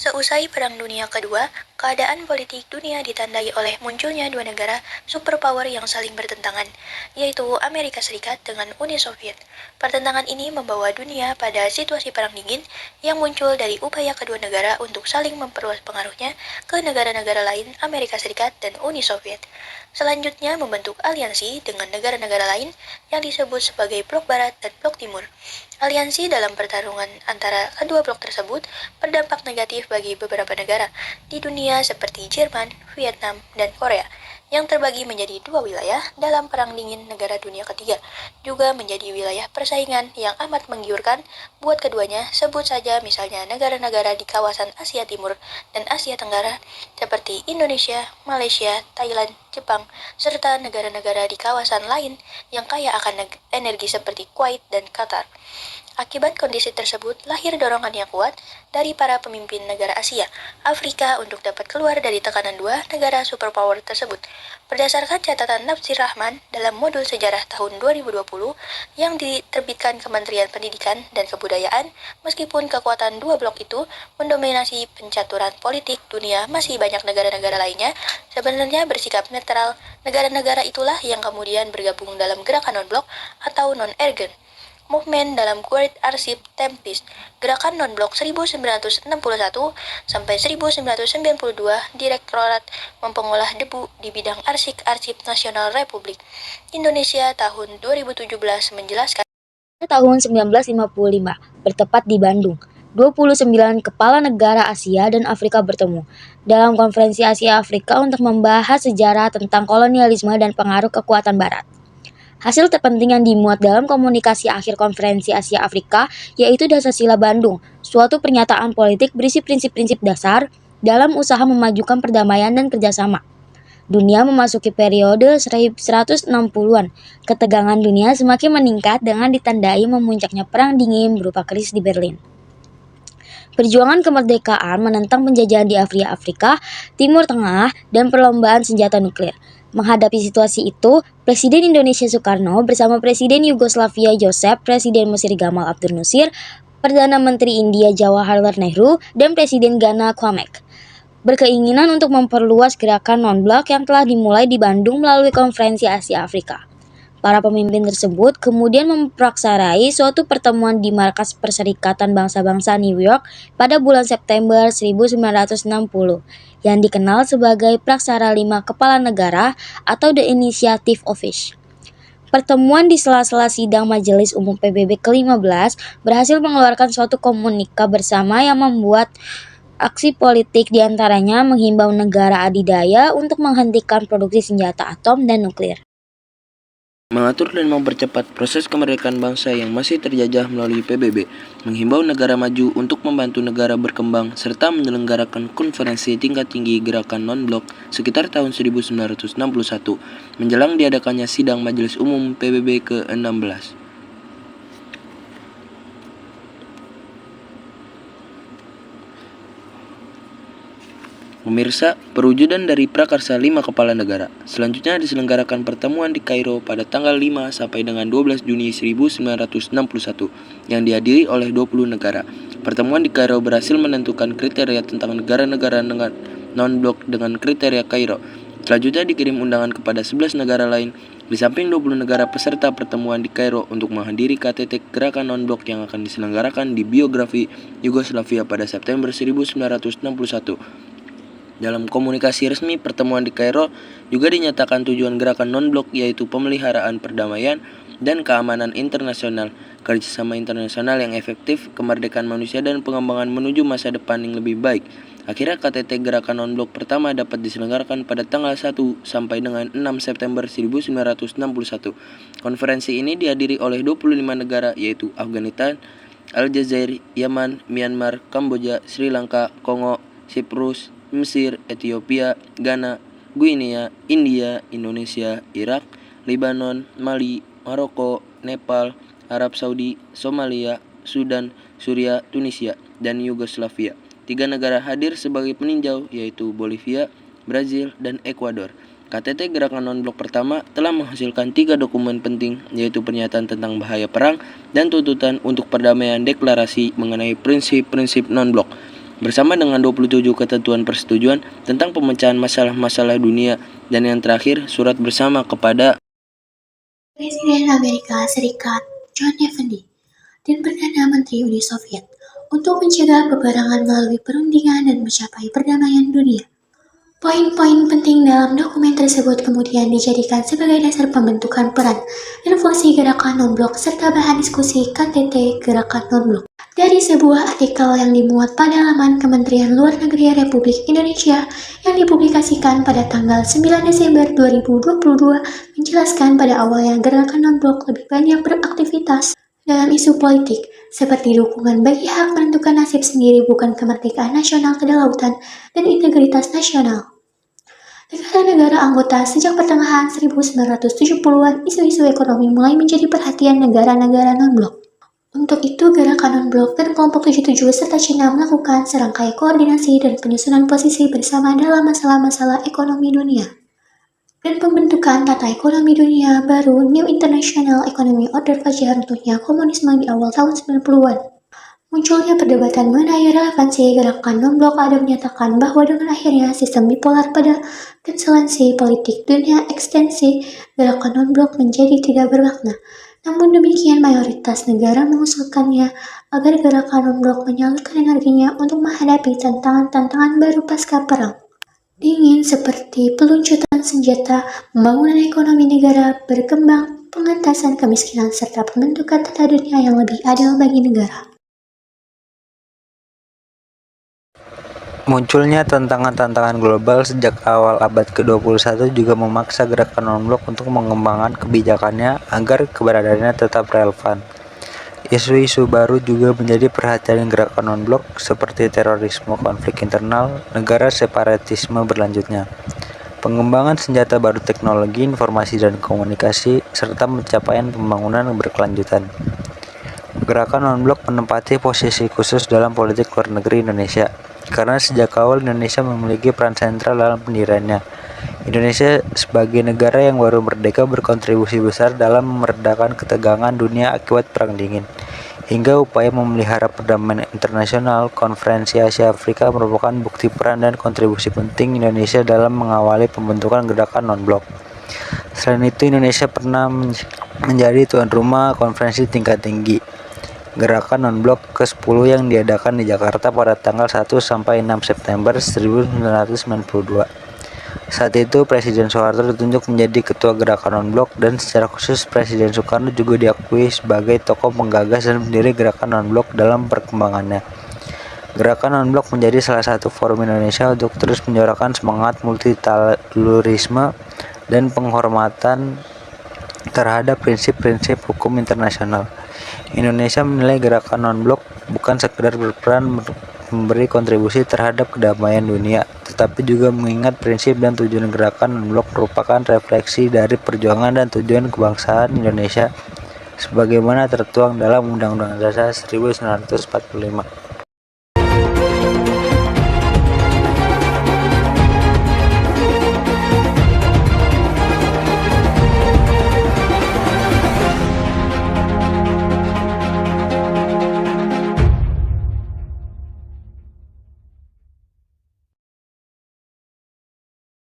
Seusai Perang Dunia Kedua, keadaan politik dunia ditandai oleh munculnya dua negara superpower yang saling bertentangan, yaitu Amerika Serikat dengan Uni Soviet. Pertentangan ini membawa dunia pada situasi perang dingin yang muncul dari upaya kedua negara untuk saling memperluas pengaruhnya ke negara-negara lain Amerika Serikat dan Uni Soviet. Selanjutnya membentuk aliansi dengan negara-negara lain yang disebut sebagai Blok Barat dan Blok Timur. Aliansi dalam pertarungan antara kedua blok tersebut berdampak negatif bagi beberapa negara di dunia seperti Jerman, Vietnam, dan Korea, yang terbagi menjadi dua wilayah dalam Perang Dingin Negara Dunia Ketiga, juga menjadi wilayah persaingan yang amat menggiurkan buat keduanya, sebut saja misalnya negara-negara di kawasan Asia Timur dan Asia Tenggara seperti Indonesia, Malaysia, Thailand, Jepang, serta negara-negara di kawasan lain yang kaya akan energi seperti Kuwait dan Qatar. Akibat kondisi tersebut, lahir dorongan yang kuat dari para pemimpin negara Asia, Afrika untuk dapat keluar dari tekanan dua negara superpower tersebut. Berdasarkan catatan Nafsir Rahman dalam modul sejarah tahun 2020 yang diterbitkan Kementerian Pendidikan dan Kebudayaan, meskipun kekuatan dua blok itu mendominasi pencaturan politik dunia, masih banyak negara-negara lainnya sebenarnya bersikap netral. Negara-negara itulah yang kemudian bergabung dalam gerakan non-blok atau non-ergen movement dalam Great Arsip Tempest, gerakan non-blok 1961 sampai 1992, Direktorat Mempengolah Debu di bidang arsip nasional Republik Indonesia tahun 2017 menjelaskan. Tahun 1955, bertepat di Bandung, 29 kepala negara Asia dan Afrika bertemu dalam Konferensi Asia Afrika untuk membahas sejarah tentang kolonialisme dan pengaruh kekuatan Barat. Hasil terpenting yang dimuat dalam komunikasi akhir Konferensi Asia Afrika yaitu Dasar-Sila Bandung, suatu pernyataan politik berisi prinsip-prinsip dasar dalam usaha memajukan perdamaian dan kerjasama. Dunia memasuki periode 1160-an. Ketegangan dunia semakin meningkat dengan ditandai memuncaknya Perang Dingin berupa krisis di Berlin. Perjuangan kemerdekaan menentang penjajahan di Afrika, Timur Tengah, dan perlombaan senjata nuklir. Menghadapi situasi itu, Presiden Indonesia Soekarno bersama Presiden Yugoslavia Joseph, Presiden Mesir Gamal Abdel Nasir, Perdana Menteri India Jawaharlal Nehru, dan Presiden Ghana Kwame berkeinginan untuk memperluas gerakan non-blok yang telah dimulai di Bandung melalui Konferensi Asia Afrika. Para pemimpin tersebut kemudian mempraksarai suatu pertemuan di markas Perserikatan Bangsa-Bangsa New York pada bulan September 1960 yang dikenal sebagai Praksara 5 Kepala Negara atau The Initiative Office. Pertemuan di sela-sela sidang Majelis Umum PBB ke-15 berhasil mengeluarkan suatu komunika bersama yang membuat aksi politik diantaranya menghimbau negara adidaya untuk menghentikan produksi senjata atom dan nuklir. Mengatur dan mempercepat proses kemerdekaan bangsa yang masih terjajah melalui PBB, menghimbau negara maju untuk membantu negara berkembang, serta menyelenggarakan konferensi tingkat tinggi gerakan non-blok sekitar tahun 1961, menjelang diadakannya sidang Majelis Umum PBB ke-16. Pemirsa, perwujudan dari Prakarsa 5 Kepala Negara. Selanjutnya diselenggarakan pertemuan di Kairo pada tanggal 5 sampai dengan 12 Juni 1961 yang dihadiri oleh 20 negara. Pertemuan di Kairo berhasil menentukan kriteria tentang negara-negara non-blok dengan kriteria Kairo. Selanjutnya dikirim undangan kepada 11 negara lain di samping 20 negara peserta pertemuan di Kairo untuk menghadiri KTT gerakan non-blok yang akan diselenggarakan di biografi Yugoslavia pada September 1961. Dalam komunikasi resmi pertemuan di Kairo juga dinyatakan tujuan gerakan non-blok yaitu pemeliharaan perdamaian dan keamanan internasional, kerjasama internasional yang efektif, kemerdekaan manusia dan pengembangan menuju masa depan yang lebih baik. Akhirnya KTT gerakan non-blok pertama dapat diselenggarakan pada tanggal 1 sampai dengan 6 September 1961. Konferensi ini dihadiri oleh 25 negara yaitu Afghanistan, Aljazair, Yaman, Myanmar, Kamboja, Sri Lanka, Kongo, Siprus, Mesir, Ethiopia, Ghana, Guinea, India, Indonesia, Irak, Lebanon, Mali, Maroko, Nepal, Arab Saudi, Somalia, Sudan, Suriah, Tunisia, dan Yugoslavia. 3 negara hadir sebagai peninjau yaitu Bolivia, Brazil, dan Ekuador. KTT Gerakan Non-Blok pertama telah menghasilkan 3 dokumen penting yaitu pernyataan tentang bahaya perang dan tuntutan untuk perdamaian deklarasi mengenai prinsip-prinsip non-blok. bersama dengan 27 ketentuan persetujuan tentang pemecahan masalah-masalah dunia, dan yang terakhir, surat bersama kepada Presiden Amerika Serikat John F. Kennedy dan Perdana Menteri Uni Soviet untuk mencegah peperangan melalui perundingan dan mencapai perdamaian dunia. Poin-poin penting dalam dokumen tersebut kemudian dijadikan sebagai dasar pembentukan peran dan fungsi gerakan non-blok serta bahan diskusi KTT Gerakan Non-Blok. Dari sebuah artikel yang dimuat pada laman Kementerian Luar Negeri Republik Indonesia yang dipublikasikan pada tanggal 9 Desember 2022 menjelaskan pada awalnya gerakan non-blok lebih banyak beraktivitas dalam isu politik, seperti dukungan bagi hak menentukan nasib sendiri bukan kemerdekaan nasional kedaulatan dan integritas nasional. Negara-negara anggota sejak pertengahan 1970-an, isu-isu ekonomi mulai menjadi perhatian negara-negara non-blok. Untuk itu, gerakan non-blok dan kelompok 77 serta Cina melakukan serangkai koordinasi dan penyusunan posisi bersama dalam masalah-masalah ekonomi dunia. Dan pembentukan tata ekonomi dunia baru New International Economic Order wajah runtuhnya komunisme di awal tahun 90-an. Munculnya perdebatan mengenai relevansi gerakan non-blok ada menyatakan bahwa dengan akhirnya sistem bipolar pada konstelasi politik dunia ekstensi gerakan non-blok menjadi tidak bermakna. Namun demikian mayoritas negara mengusulkannya agar gerakan non-blok menyalurkan energinya untuk menghadapi tantangan-tantangan baru pasca perang dingin seperti peluncuran senjata, pembangunan ekonomi negara berkembang, pengentasan kemiskinan, serta pembentukan tata dunia yang lebih adil bagi negara. Munculnya tantangan-tantangan global sejak awal abad ke-21 juga memaksa gerakan non-blok untuk mengembangkan kebijakannya agar keberadaannya tetap relevan. Isu-isu baru juga menjadi perhatian gerakan non-blok seperti terorisme, konflik internal, negara separatisme berlanjutnya, pengembangan senjata baru, teknologi informasi dan komunikasi, serta pencapaian pembangunan berkelanjutan. Gerakan non-blok menempati posisi khusus dalam politik luar negeri Indonesia, karena sejak awal Indonesia memiliki peran sentral dalam pendiriannya. Indonesia sebagai negara yang baru merdeka berkontribusi besar dalam meredakan ketegangan dunia akibat Perang Dingin, hingga upaya memelihara perdamaian internasional. Konferensi Asia Afrika merupakan bukti peran dan kontribusi penting Indonesia dalam mengawali pembentukan gerakan non-blok. Selain itu, Indonesia pernah menjadi tuan rumah konferensi tingkat tinggi Gerakan Non-Blok ke-10 yang diadakan di Jakarta pada tanggal 1 sampai 6 September 1992. Saat itu Presiden Soeharto ditunjuk menjadi ketua Gerakan Non-Blok dan secara khusus Presiden Soekarno juga diakui sebagai tokoh penggagas dan pendiri Gerakan Non-Blok dalam perkembangannya. Gerakan Non-Blok menjadi salah satu forum Indonesia untuk terus menyuarakan semangat multilateralisme dan penghormatan terhadap prinsip-prinsip hukum internasional. Indonesia menilai gerakan non-blok bukan sekedar berperan memberi kontribusi terhadap kedamaian dunia, tetapi juga mengingat prinsip dan tujuan gerakan non-blok merupakan refleksi dari perjuangan dan tujuan kebangsaan Indonesia sebagaimana tertuang dalam Undang-Undang Dasar 1945.